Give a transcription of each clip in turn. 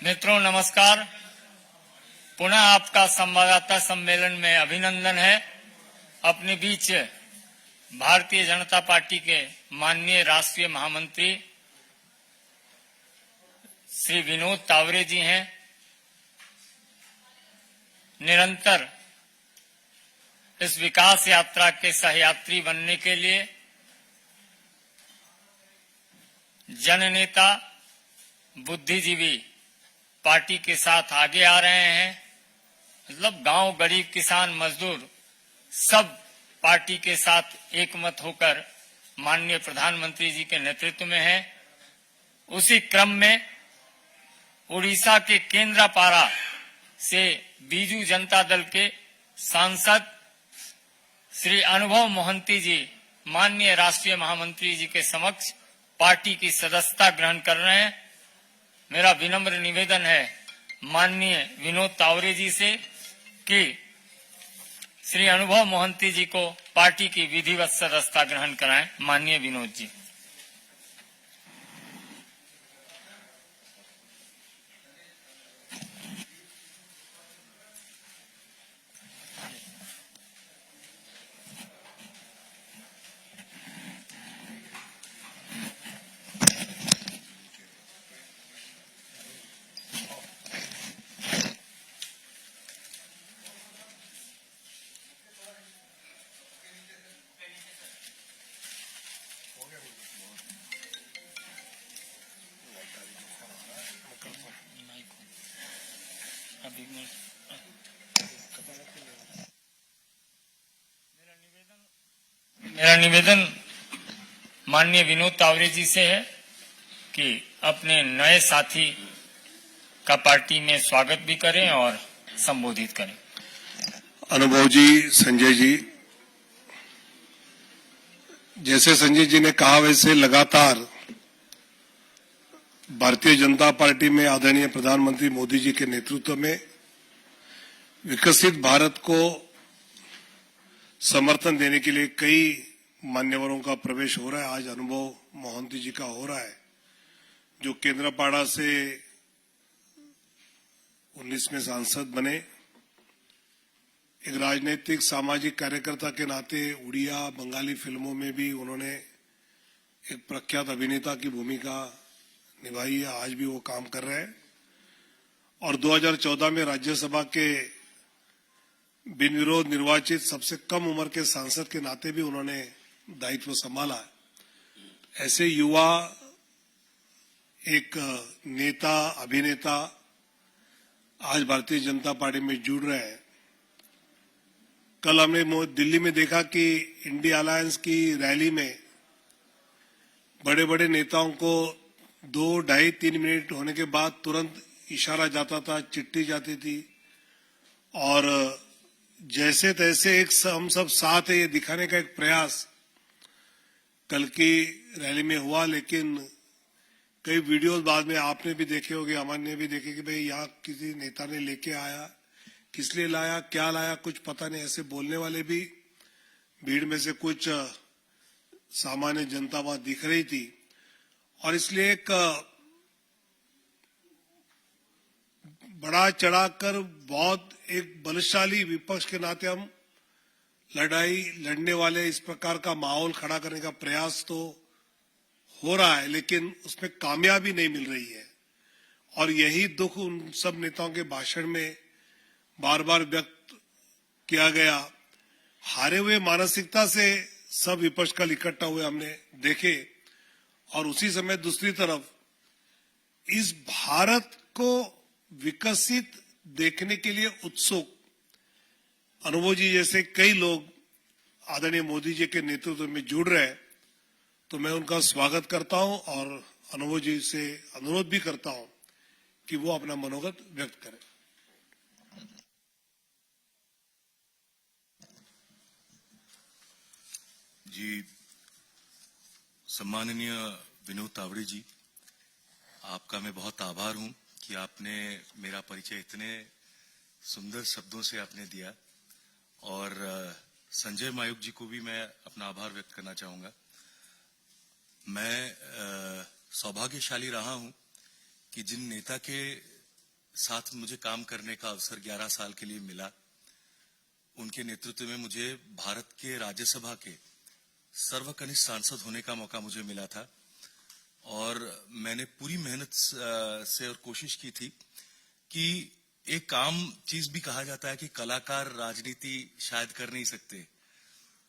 मित्रों नमस्कार। पुनः आपका संवाददाता सम्मेलन में अभिनंदन है। अपने बीच भारतीय जनता पार्टी के माननीय राष्ट्रीय महामंत्री श्री विनोद तावरे जी हैं। निरंतर इस विकास यात्रा के सहयात्री बनने के लिए जननेता बुद्धिजीवी पार्टी के साथ आगे आ रहे हैं। मतलब गांव, गरीब, किसान, मजदूर सब पार्टी के साथ एकमत होकर माननीय प्रधानमंत्री जी के नेतृत्व में है। उसी क्रम में उड़ीसा के केंद्रापाड़ा से बीजू जनता दल के सांसद श्री अनुभव मोहंती जी माननीय राष्ट्रीय महामंत्री जी के समक्ष पार्टी की सदस्यता ग्रहण कर रहे हैं। मेरा विनम्र निवेदन है माननीय विनोद तावरे जी से कि श्री अनुभव मोहंती जी को पार्टी की विधिवत सदस्यता ग्रहण कराएं। माननीय विनोद जी। मेरा निवेदन माननीय विनोद तावरे जी से है कि अपने नए साथी का पार्टी में स्वागत भी करें और संबोधित करें। अनुभव जी, संजय जी, जैसे संजय जी ने कहा वैसे लगातार भारतीय जनता पार्टी में आदरणीय प्रधानमंत्री मोदी जी के नेतृत्व में विकसित भारत को समर्थन देने के लिए कई मान्यवरों का प्रवेश हो रहा है। आज अनुभव मोहंती जी का हो रहा है, जो केंद्रापाड़ा से 19वें सांसद बने। एक राजनीतिक सामाजिक कार्यकर्ता के नाते उड़िया बंगाली फिल्मों में भी उन्होंने एक प्रख्यात अभिनेता की भूमिका निभाई है। आज भी वो काम कर रहे हैं और 2014 में राज्यसभा के बिन विरोध निर्वाचित सबसे कम उम्र के सांसद के नाते भी उन्होंने दायित्व संभाला। ऐसे युवा एक नेता, अभिनेता आज भारतीय जनता पार्टी में जुड़ रहे हैं। कल हमने दिल्ली में देखा कि इंडिया अलायंस की रैली में बड़े बड़े नेताओं को 2, 2.5, 3 मिनट होने के बाद तुरंत इशारा जाता था, चिट्ठी जाती थी और जैसे तैसे एक हम सब साथ है ये दिखाने का एक प्रयास कल की रैली में हुआ। लेकिन कई वीडियोस बाद में आपने भी देखे होंगे, अमन ने भी देखे कि भाई यहाँ किसी नेता ने लेके आया, किस लिए लाया, क्या लाया, कुछ पता नहीं, ऐसे बोलने वाले भी भीड़ में से कुछ सामान्य जनता वहां दिख रही थी। और इसलिए एक बड़ा चढ़ाकर बहुत एक बलशाली विपक्ष के नाते हम लड़ाई लड़ने वाले इस प्रकार का माहौल खड़ा करने का प्रयास तो हो रहा है, लेकिन उसमें कामयाबी नहीं मिल रही है। और यही दुख उन सब नेताओं के भाषण में बार बार व्यक्त किया गया। हारे हुए मानसिकता से सब विपक्ष कल इकट्ठा हुए हमने देखे और उसी समय दूसरी तरफ इस भारत को विकसित देखने के लिए उत्सुक अनुभव जी जैसे कई लोग आदरणीय मोदी जी के नेतृत्व में जुड़ रहे हैं, तो मैं उनका स्वागत करता हूं और अनुभव जी से अनुरोध भी करता हूं कि वो अपना मनोगत व्यक्त करें। जी, सम्माननीय विनोद तावड़े जी, आपका मैं बहुत आभार हूं कि आपने मेरा परिचय इतने सुंदर शब्दों से आपने दिया। और संजय मायूख जी को भी मैं अपना आभार व्यक्त करना चाहूंगा। मैं सौभाग्यशाली रहा हूं कि जिन नेता के साथ मुझे काम करने का अवसर 11 साल के लिए मिला। उनके नेतृत्व में मुझे भारत के राज्यसभा के सर्वकनिष्ठ सांसद होने का मौका मुझे मिला था और मैंने पूरी मेहनत से और कोशिश की थी कि एक आम चीज भी कहा जाता है कि कलाकार राजनीति शायद कर नहीं सकते,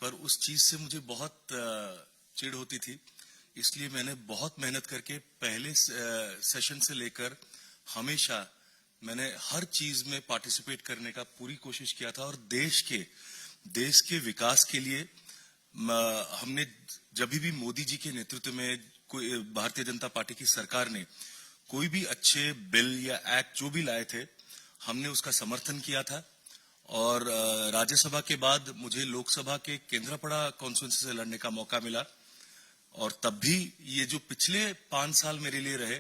पर उस चीज से मुझे बहुत चिढ़ होती थी। इसलिए मैंने बहुत मेहनत करके पहले सेशन से लेकर हमेशा मैंने हर चीज में पार्टिसिपेट करने का पूरी कोशिश किया था और देश के विकास के लिए हमने जब भी मोदी जी के नेतृत्व में कोई भारतीय जनता पार्टी की सरकार ने कोई भी अच्छे बिल या एक्ट जो भी लाए थे, हमने उसका समर्थन किया था। और राज्यसभा के बाद मुझे लोकसभा के केंद्रापड़ा कॉन्स्टिट्यूंसी से लड़ने का मौका मिला और तब भी ये जो पिछले 5 साल मेरे लिए रहे,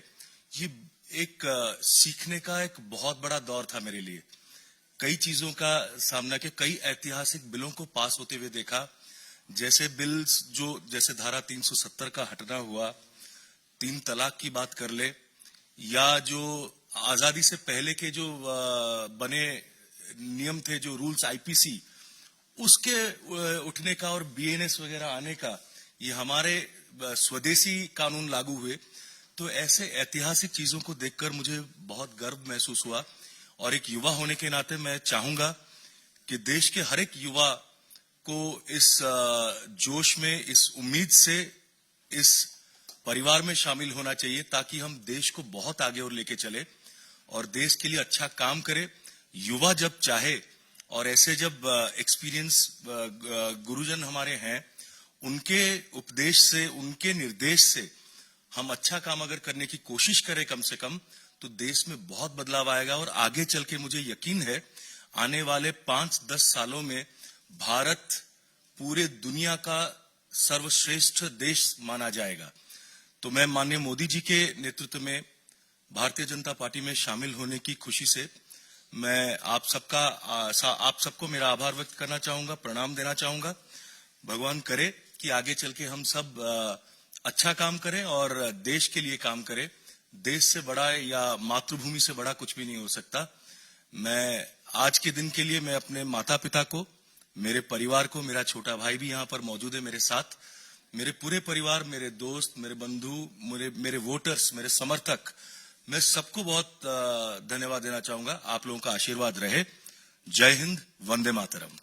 ये एक सीखने का एक बहुत बड़ा दौर था मेरे लिए। कई चीजों का सामना किया, कई ऐतिहासिक बिलों को पास होते हुए देखा, जैसे बिल्स जैसे धारा 370 का हटना हुआ, 3 तलाक की बात कर ले, या जो आजादी से पहले के जो बने नियम थे, जो रूल्स आईपीसी उसके उठने का और बीएनएस वगैरह आने का, ये हमारे स्वदेशी कानून लागू हुए। तो ऐसे ऐतिहासिक चीजों को देखकर मुझे बहुत गर्व महसूस हुआ और एक युवा होने के नाते मैं चाहूंगा कि देश के हर एक युवा को इस जोश में, इस उम्मीद से इस परिवार में शामिल होना चाहिए ताकि हम देश को बहुत आगे और लेके चले और देश के लिए अच्छा काम करे। युवा जब चाहे और ऐसे जब एक्सपीरियंस गुरुजन हमारे हैं, उनके उपदेश से, उनके निर्देश से हम अच्छा काम अगर करने की कोशिश करें कम से कम, तो देश में बहुत बदलाव आएगा और आगे चल के मुझे यकीन है आने वाले 5-10 सालों में भारत पूरे दुनिया का सर्वश्रेष्ठ देश माना जाएगा। तो मैं माननीय मोदी जी के नेतृत्व में भारतीय जनता पार्टी में शामिल होने की खुशी से मैं आप सबको मेरा आभार व्यक्त करना चाहूंगा, प्रणाम देना चाहूंगा। भगवान करे कि आगे चल के हम सब अच्छा काम करें और देश के लिए काम करें। देश से बड़ा या मातृभूमि से बड़ा कुछ भी नहीं हो सकता। मैं आज के दिन के लिए मैं अपने माता पिता को, मेरे परिवार को, मेरा छोटा भाई भी यहाँ पर मौजूद है मेरे साथ, मेरे पूरे परिवार, मेरे दोस्त, मेरे बंधु, मेरे वोटर्स, मेरे समर्थक, मैं सबको बहुत धन्यवाद देना चाहूंगा। आप लोगों का आशीर्वाद रहे। जय हिंद, वंदे मातरम।